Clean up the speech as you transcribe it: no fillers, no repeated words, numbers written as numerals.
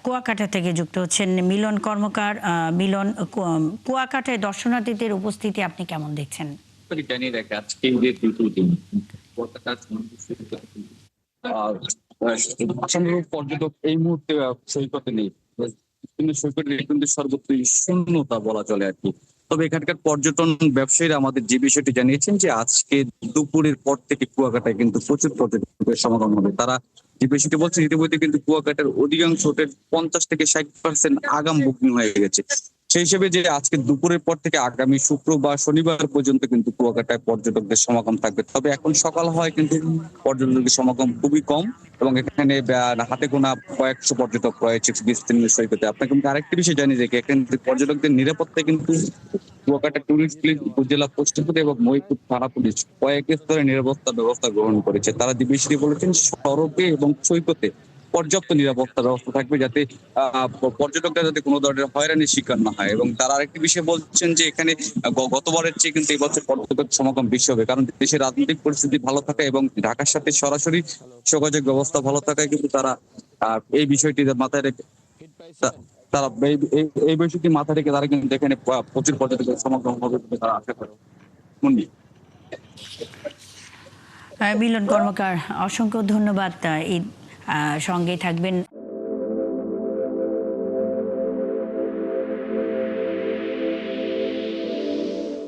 কুয়াকাটা থেকে যুক্ত হচ্ছেন মিলন কর্মকার। মিলন, কুয়াকাটায় দর্শনার্থীদের উপস্থিতি আপনি কেমন দেখছেন? জানিয়ে রাখি আজকে যে দ্বিতীয় দিন কলকাতার আশানুরূপ পর্যটক এই মুহূর্তে সৈকতে নেই। কিন্তু সৈকতে কিন্তু সর্বত্রই শূন্যতা বলা চলে আর কি। তবে এখানকার পর্যটন ব্যবসায়ীরা আমাদের যে বিষয়টি জানিয়েছেন যে আজকে দুপুরের পর থেকে কুয়াকাটায় কিন্তু প্রচুর পর্যটকের সমাগম হবে। তারা যে বিষয়টি বলছেন ইতিমধ্যে কিন্তু কুয়াকাটার অধিকাংশ হোটেল 50 থেকে 60% আগাম বুকিং হয়ে গেছে। সেই হিসেবে যে আজকে দুপুরের পর থেকে আগামী শুক্রবার শনিবার পর্যন্ত কিন্তু কুয়াকাটায় পর্যটকদের সমাগম থাকবে। তবে এখন সকাল হয় কিন্তু পর্যটকদের সমাগম খুবই কম এবং এখানে হাতে গোনা কয়েকশো পর্যটক রয়েছে বিস্তীর্ণ সৈকতে। আপনাকে কিন্তু আরেকটি বিষয় জানি যে এখানে পর্যটকদের নিরাপত্তায় কিন্তু কুয়াকাটা টুরিস্ট পুলিশ, উপজেলা প্রশাসন এবং মহিপুর থানা পুলিশ কয়েক স্তরে নিরাপত্তা ব্যবস্থা গ্রহণ করেছে। তারা যে বিষয়টি বলেছেন সড়কে এবং সৈকতে পর্যাপ্ত নিরাপত্তা ব্যবস্থা থাকবে যাতে পর্যটকরা যাতে কোনো ধরনের হয়রানির শিকার না হয়। এবং তারা আরেকটি বিষয় বলছেন যে এখানে গতবারের চেয়ে কিন্তু এবছর পর্যটক সমাগম বেশি হবে, কারণ দেশের রাজনৈতিক পরিস্থিতি ভালো থাকা এবং ঢাকার সাথে সরাসরি যোগাযোগ ব্যবস্থা ভালো থাকায় কিন্তু তারা এই বিষয়টি মাথায় রেখে তারা এই বিষয়টি মাথায় রেখে তারা কিন্তু এখানে প্রচুর পর্যটকের সমাগম হবে বলে তারা আশা করে। মিলন কর্মকার, অসংখ্য ধন্যবাদ। এই সঙ্গে থাকবেন।